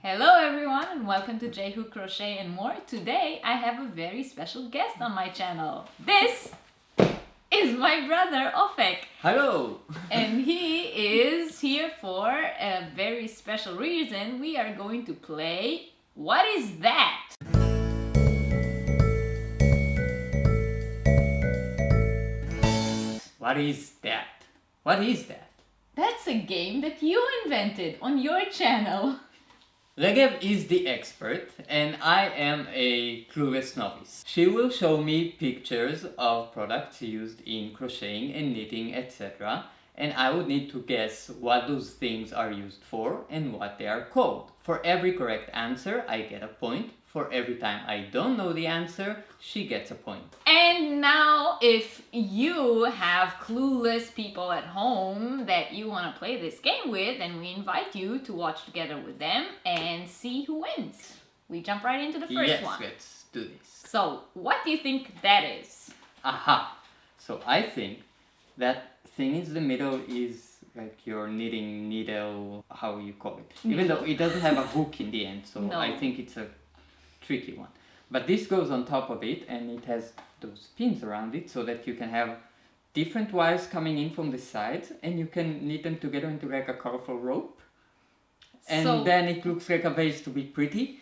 Hello everyone and welcome to J Who Crochet and More. Today I have a very special guest on my channel. This is my brother Ofek. Hello! And he is here for a very special reason. We are going to play What Is That? What is that? What is that? That's a game that you invented on your channel. Regev is the expert and I am a clueless novice. She will show me pictures of products used in crocheting and knitting, etc. And I would need to guess what those things are used for and what they are called. For every correct answer, I get a point. For every time I don't know the answer, she gets a point. And now if you have clueless people at home that you want to play this game with, then we invite you to watch together with them and see who wins. We jump right into the first one. Yes, let's do this. So, what do you think that is? Aha! So I think that thing in the middle is like your knitting needle, how you call it. Even though it doesn't have a hook in the end, so No. I think it's a tricky one. But this goes on top of it and it has those pins around it so that you can have different wires coming in from the sides and you can knit them together into like a colorful rope. And then it looks like a vase to be pretty.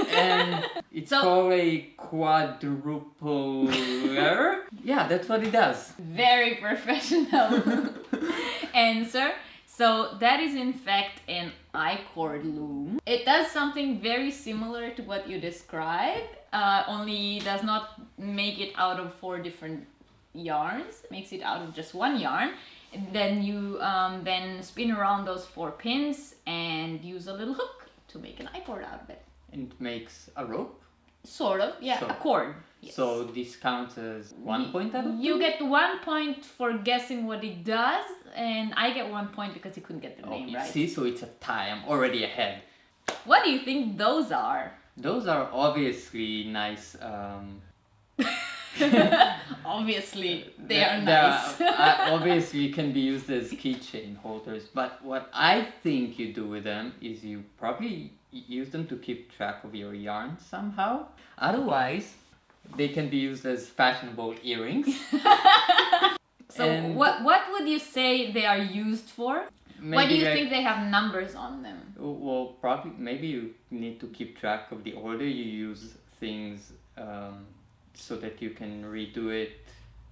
And it's called a quadrupular. Yeah, that's what it does. Very professional answer. So that is in fact an I-cord loom. It does something very similar to what you described, only does not make it out of 4 different yarns. It makes it out of just 1 yarn. And then you then spin around those 4 pins and use a little hook to make an I-cord out of it. And it makes a rope? Sort of, yeah, a cord. Yes. So this counts as 1 point out of 2? You get 1 point for guessing what it does, and I get 1 point because you couldn't get the name right. See, so it's a tie. I'm already ahead. What do you think those are? Those are obviously nice. Obviously, they are nice. Obviously can be used as keychain holders, but what I think you do with them is you probably use them to keep track of your yarn somehow. Otherwise, they can be used as fashionable earrings. So what would you say they are used for? Why do you think they have numbers on them? Well, probably maybe you need to keep track of the order you use things so that you can redo it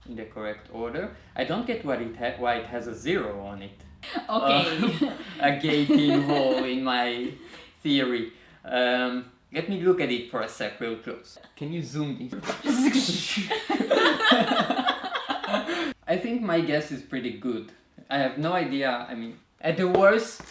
in the correct order. I don't get why it has a 0 on it. Okay. A gaping hole in my theory. Let me look at it for a sec real close. Can you zoom in? I think my guess is pretty good. I have no idea. I mean, at the worst,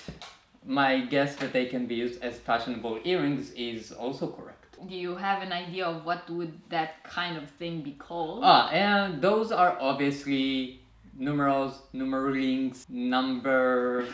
my guess that they can be used as fashionable earrings is also correct. Do you have an idea of what would that kind of thing be called? And those are obviously numerals, numeralings, number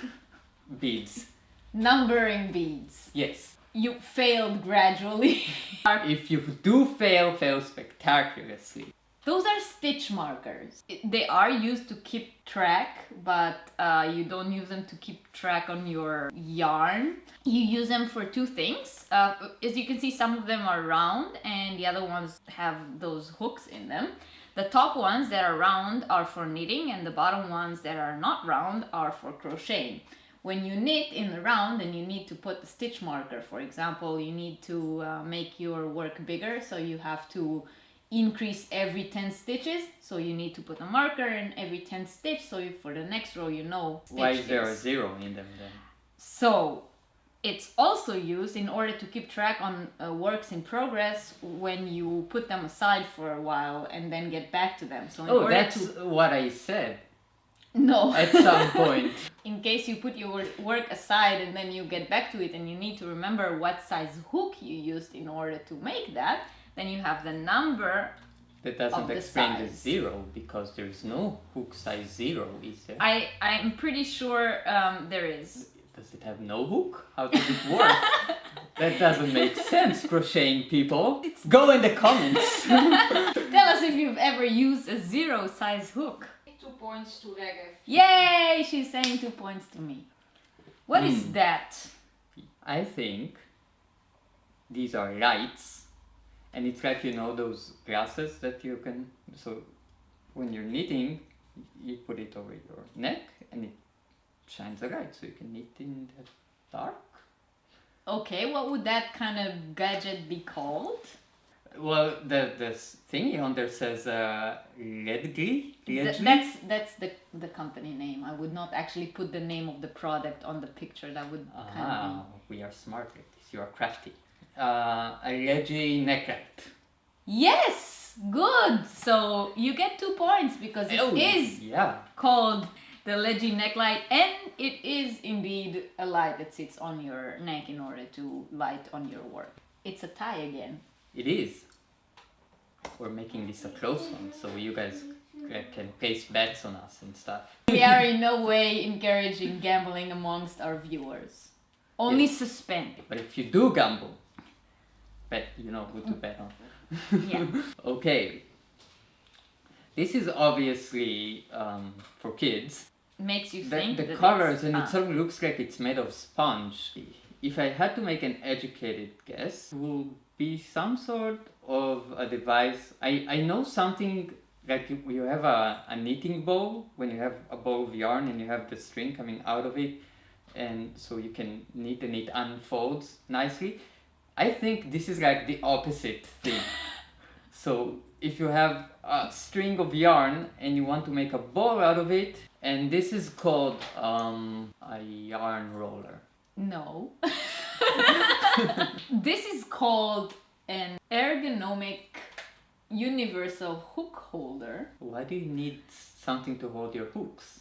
beads. Numbering beads. Yes. You failed gradually. If you do fail spectacularly. Those are stitch markers. They are used to keep track, but you don't use them to keep track on your yarn. You use them for 2 things. As you can see, some of them are round and the other ones have those hooks in them. The top ones that are round are for knitting and the bottom ones that are not round are for crocheting. When you knit in the round, then you need to put the stitch marker. For example, you need to make your work bigger, so you have to increase every 10 stitches, so you need to put a marker in every 10 stitch, so for the next row you know why is there a 0 in them then? So it's also used in order to keep track on works in progress when you put them aside for a while and then get back to them. So that's what I said. No. At some point. In case you put your work aside and then you get back to it and you need to remember what size hook you used in order to make that, then you have the number. That doesn't explain the 0 because there is no hook size 0, is there? I'm pretty sure there is. Does it have no hook? How does it work? That doesn't make sense, crocheting people. Go in the comments. Tell us if you've ever used a 0 size hook. 2 points to Regev. Yay! She's saying 2 points to me. What is that? I think these are lights, and it's like, you know, those glasses that you can, so when you're knitting, you put it over your neck and it shines a light, so you can knit in the dark. Okay, what would that kind of gadget be called? Well, the thingy on there says Ledgely. That's the company name. I would not actually put the name of the product on the picture. That would kind of be... We are smart like this. You are crafty. A Ledgely necklight. Yes! Good! So you get 2 points because it is called the Ledgely necklight, and it is indeed a light that sits on your neck in order to light on your work. It's a tie again. It is. We're making this a close one, so you guys can place bets on us and stuff. We are in no way encouraging gambling amongst our viewers. Only suspend. But if you do gamble, bet, you know who to bet on. Yeah. Okay. This is obviously for kids. Makes you think the that colors, and it sort of looks like it's made of sponge. If I had to make an educated guess, it will be some sort of a device. I know something like you have a knitting bowl, when you have a ball of yarn and you have the string coming out of it, and so you can knit and it unfolds nicely. I think this is like the opposite thing. So if you have a string of yarn and you want to make a ball out of it, and this is called a yarn roller. No. This is called an ergonomic universal hook holder. Why do you need something to hold your hooks?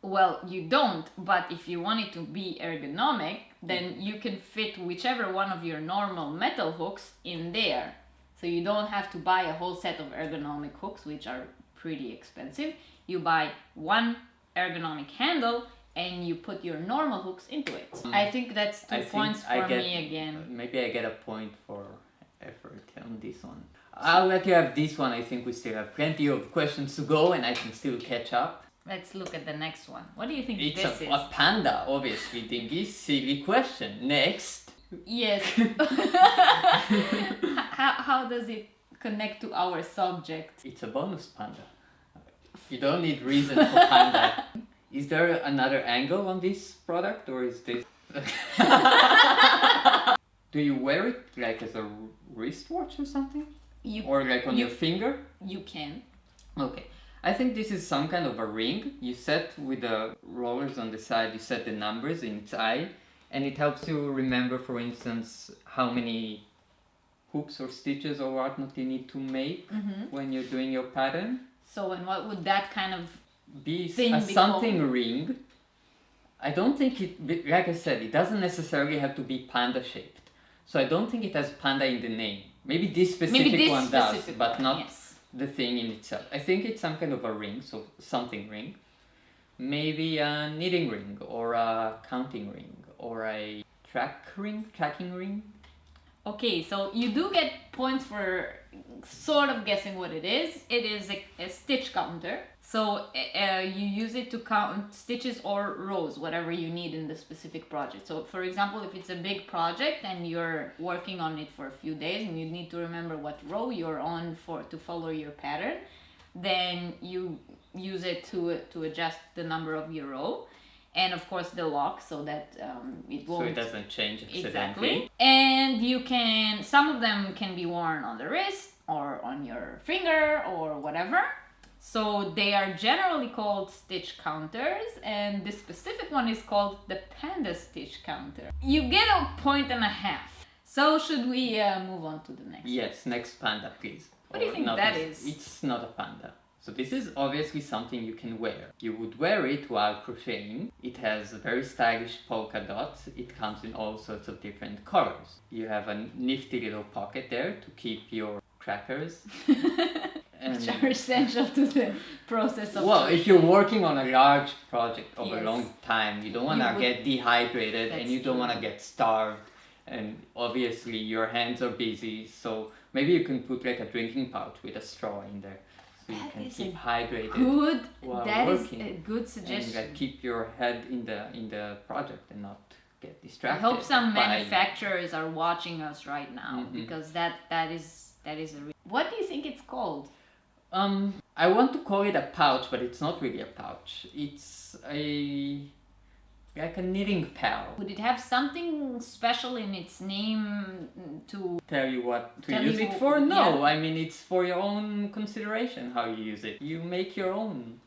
Well, you don't, but if you want it to be ergonomic, then you can fit whichever one of your normal metal hooks in there. So you don't have to buy a whole set of ergonomic hooks, which are pretty expensive. You buy one ergonomic handle and you put your normal hooks into it. I think that's 2 points for me again. Maybe I get a point for effort on this one. I'll let you have this one. I think we still have plenty of questions to go and I can still catch up. Let's look at the next one. What do you think It's this is? a panda, obviously, Dinky. Silly question. Next. Yes. How does it connect to our subject? It's a bonus panda. You don't need reason for panda. Is there another angle on this product, or is this... Do you wear it like as a wristwatch or something? Or like on your finger? You can. Okay. I think this is some kind of a ring. You set with the rollers on the side, you set the numbers in its eye, and it helps you remember, for instance, how many hooks or stitches or whatnot you need to make when you're doing your pattern. So, and what would that kind of be thing a be something called? Ring. I don't think it, like I said, it doesn't necessarily have to be panda shaped. So I don't think it has panda in the name. Maybe this specific one does, but not the thing in itself. I think it's some kind of a ring, so something ring. Maybe a knitting ring, or a counting ring, or a tracking ring. Okay, so you do get points for sort of guessing what it is. It is a stitch counter. So you use it to count stitches or rows, whatever you need in the specific project. So for example, if it's a big project and you're working on it for a few days and you need to remember what row you're on to follow your pattern, then you use it to adjust the number of your row. And of course the lock, so that it won't... So it doesn't change accidentally. Exactly. And you can... Some of them can be worn on the wrist or on your finger or whatever. So they are generally called stitch counters, and this specific one is called the Panda stitch counter. You get a point and a half. So should we move on to the next one? Yes, next panda, please. What do you think that is? It's not a panda. So this is obviously something you can wear. You would wear it while crocheting. It has very stylish polka dots. It comes in all sorts of different colors. You have a nifty little pocket there to keep your crackers. Which are essential to the process of Well, crocheting. if you're working on a large project over a long time, you don't want to get dehydrated and you don't want to get starved. And obviously your hands are busy, so maybe you can put like a drinking pouch with a straw in there. So you can keep hydrated That while is working. a good suggestion. And keep your head in the project and not get I distracted. hope some by- manufacturers are watching us right now Mhm. because that is a what do you think it's called? I want to call it a pouch, but it's not really a pouch. It's like a knitting pal. Would it have something special in its name to Tell you what to Tell use you- it for? No, yeah. I mean it's for your own consideration how you use it. You make your own.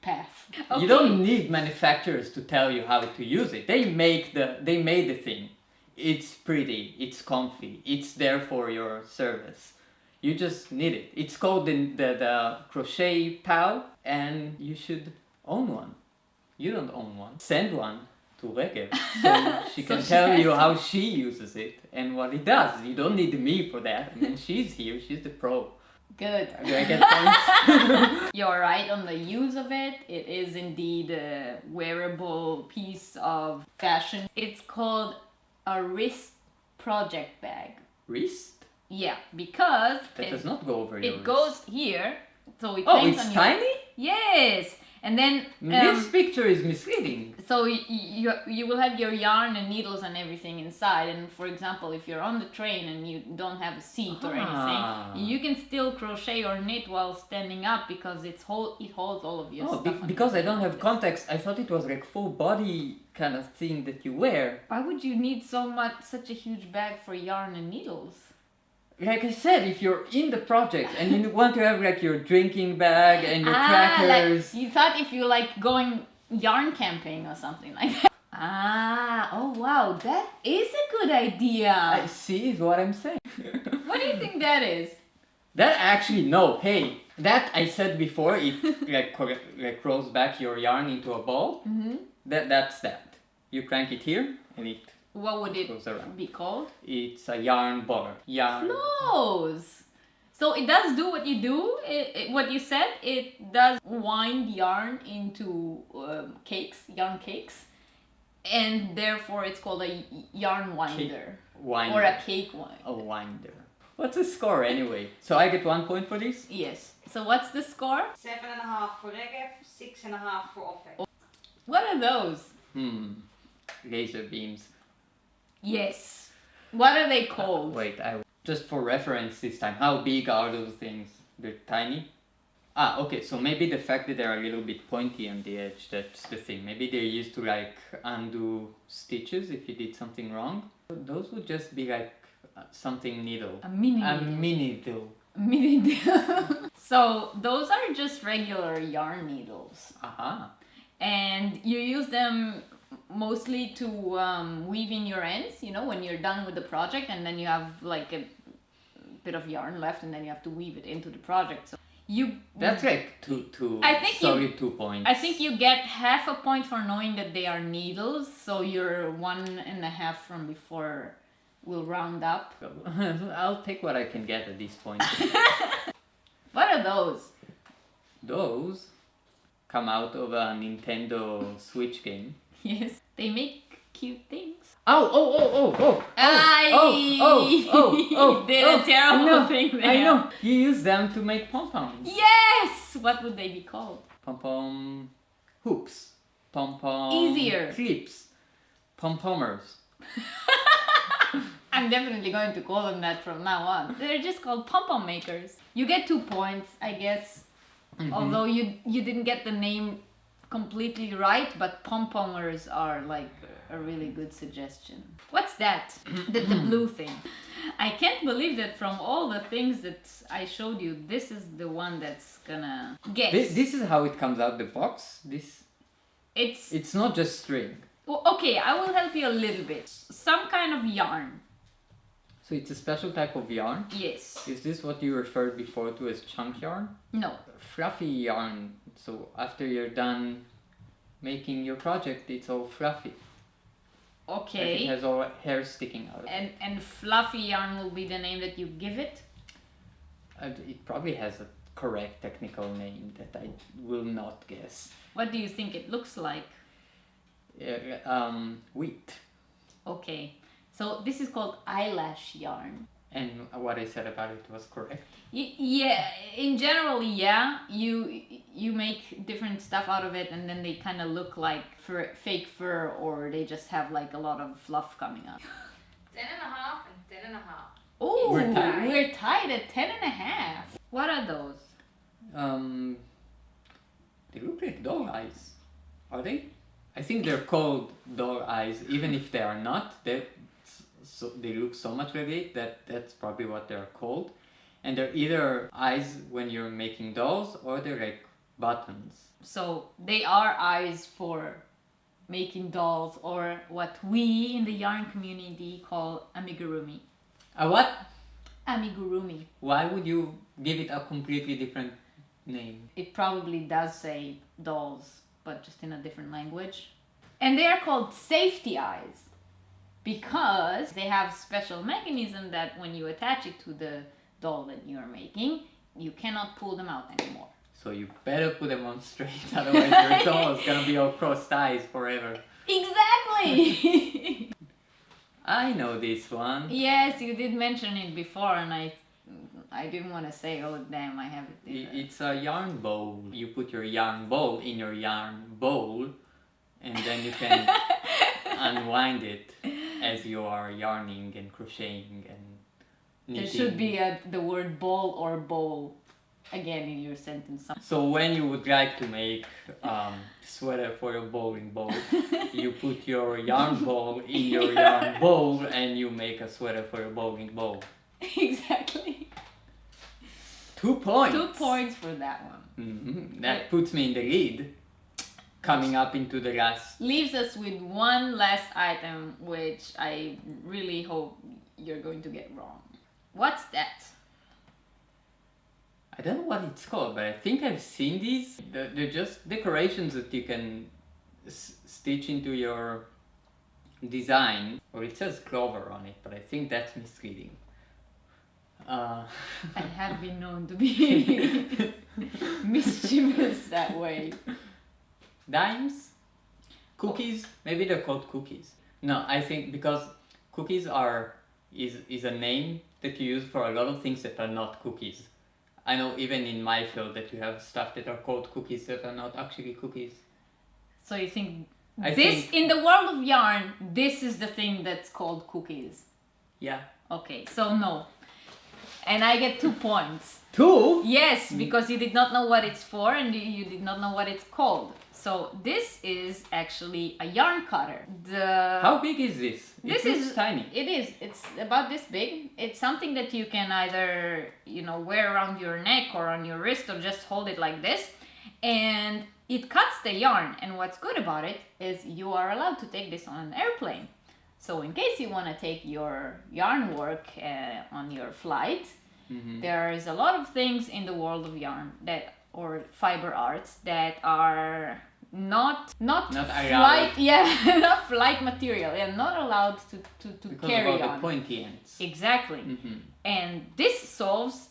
path? You don't need manufacturers to tell you how to use it. They made the thing. It's pretty. It's comfy. It's there for your service. You just need it. It's called the crochet pal, and you should own one. You don't own one. Send one to Regev so she can she tell has you to. how she uses it and what it does. You don't need me for that. I mean, she's here. She's the pro. Good. Do I get points? You're right on the use of it. It is indeed a wearable piece of fashion. It's called a wrist project bag. Wrist? Yeah, because That does not go over your it wrist. goes here, so it Oh, hangs it's on your. tiny? Yes, and then This picture is misleading. so you will have your yarn and needles and everything inside. And for example, if you're on the train and you don't have a seat or Ah. anything, you can still crochet or knit while standing up because it holds all of your Oh, stuff. on because your I don't have feet. context, I thought it was like full body kind of thing that you wear. Why would you need such a huge bag for yarn and needles? Like I said, if you're in the project and you want to have like your drinking bag and your Like crackers. you thought if you like going yarn camping or something like that. Oh wow, that is a good idea. I see is what I'm saying. What do you think that is? That actually no, hey, that I said before, it like rolls back your yarn into a ball. Mm-hmm. That's that. You crank it here and it What would it goes around. be called? It's a yarn bar. Yarn. Close. So it does do what you do. What you said. It does wind yarn into yarn cakes, and therefore it's called a yarn winder Winder. or a cake winder. A winder. What's the score anyway? So I get 1 point for this? Yes. So what's the score? 7.5 for Regev, 6.5 for Ofek. What are those? Laser beams. Yes. What are they called? Wait, just for reference this time, how big are those things? They're tiny? Ah, okay, so maybe the fact that they're a little bit pointy on the edge, that's the thing. Maybe they're used to like undo stitches if you did something wrong. Those would just be like something needle. A mini A needle. mini needle. Mini needle. So those are just regular yarn needles. Aha. And you use them mostly to weave in your ends, you know, when you're done with the project and then you have like a bit of yarn left and then you have to weave it into the project. So That's like two. I think sorry, 2 points. I think you get half a point for knowing that they are needles, so your 1.5 from before will round up. I'll take what I can get at this point. What are those? Those come out of a Nintendo Switch game. Yes, they make cute things. Did a terrible thing there. I know. You use them to make pom-poms. Yes! What would they be called? Pom-pom hoops. Pom-pom Easier. clips. Pom-pommers. I'm definitely going to call them that from now on. They're just called pom-pom makers. You get 2 points, I guess. Mm-hmm. Although you didn't get the name completely right, but pom-pommers are like a really good suggestion. What's that? the blue thing. I can't believe that from all the things that I showed you, this is the one that's gonna guess. This is how it comes out the box. It's It's not just string. well, okay, I will help you a little bit. Some kind of yarn. So it's a special type of yarn. Yes. Is this what you referred before to as chunk yarn? No. Fluffy yarn. So after you're done making your project, it's all fluffy. Like Okay. it has all hair sticking out of it. And fluffy yarn will be the name that you give it? It probably has a correct technical name that I will not guess. What do you think it looks like? Wheat. Okay. So this is called eyelash yarn. And what I said about it was correct. Yeah, in general, yeah. You make different stuff out of it, and then they kind of look like fake fur, or they just have like a lot of fluff coming up. 10.5 and 10.5. Oh, We're tied. we're tied at 10.5. What are those? They look like doll eyes. Are they? I think they're called doll eyes, even if they are not. They look so much like it that's probably what they're called. And they're either eyes when you're making dolls, or they're like buttons. So they are eyes for making dolls, or what we in the yarn community call amigurumi. A what? Amigurumi. Why would you give it a completely different name? It probably does say dolls, but just in a different language. And they are called safety eyes because they have special mechanism that when you attach it to the doll that you are making, you cannot pull them out anymore. So you better put them on straight, otherwise your doll is gonna be all crossed eyes forever. Exactly! I know this one. Yes, you did mention it before, and I didn't want to say, oh damn, I have it. It's a yarn bowl. You put your yarn ball in your yarn bowl, and then you can unwind it as you are yarning and crocheting and knitting. There should be the word ball or bowl again in your sentence. So when you would like to make sweater for your bowling ball, you put your yarn ball in your yarn bowl and you make a sweater for your bowling ball. Exactly. 2 points. 2 points for that one. Mm-hmm. That puts me in the lead. Coming up into the last. Leaves us with one last item, which I really hope you're going to get wrong. What's that? I don't know what it's called, but I think I've seen these. They're just decorations that you can stitch into your design. Or it says clover on it, but I think that's misleading. I have been known to be mischievous that way. Dimes? Cookies? Maybe they're called cookies. No, I think because cookies is a name that you use for a lot of things that are not cookies. I know even in my field that you have stuff that are called cookies that are not actually cookies. So you think I this, think- in the world of yarn, this is the thing that's called cookies? Yeah. Okay, so no. And I get 2 points. 2? Yes, because you did not know what it's for and you did not know what it's called. So this is actually a yarn cutter. How big is this? This It looks is tiny. It is. It's about this big. It's something that you can either, wear around your neck or on your wrist, or just hold it like this. And it cuts the yarn. And what's good about it is you are allowed to take this on an airplane. So in case you want to take your yarn work on your flight, there is a lot of things in the world of yarn or fiber arts that are not allowed. flight not flight material and not allowed to Because carry of all on. the pointy ends. Exactly. Mhm. And this solves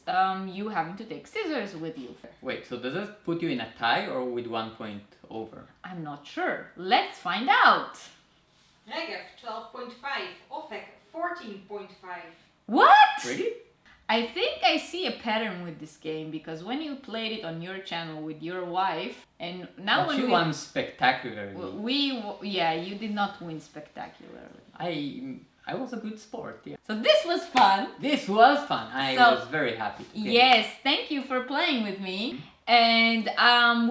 you having to take scissors with you. Wait, so does that put you in a tie or with 1 point over? I'm not sure. Let's find out. Regev 12.5. Ofek 14.5. What? Really? I think I see a pattern with this game because when you played it on your channel with your wife, and now But when you we won spectacularly. you did not win spectacularly. I was a good sport, yeah. So this was fun. This was fun. I So- was very happy. Yes, thank you for playing with me. And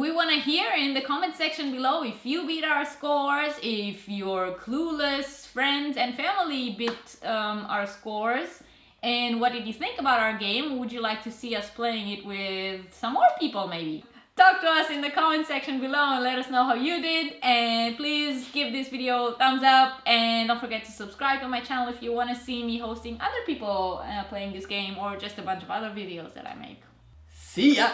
we want to hear in the comment section below if you beat our scores, if your clueless friends and family beat our scores, and what did you think about our game? Would you like to see us playing it with some more people maybe? Talk to us in the comment section below and let us know how you did, and please give this video a thumbs up, and don't forget to subscribe to my channel if you want to see me hosting other people playing this game, or just a bunch of other videos that I make. See ya!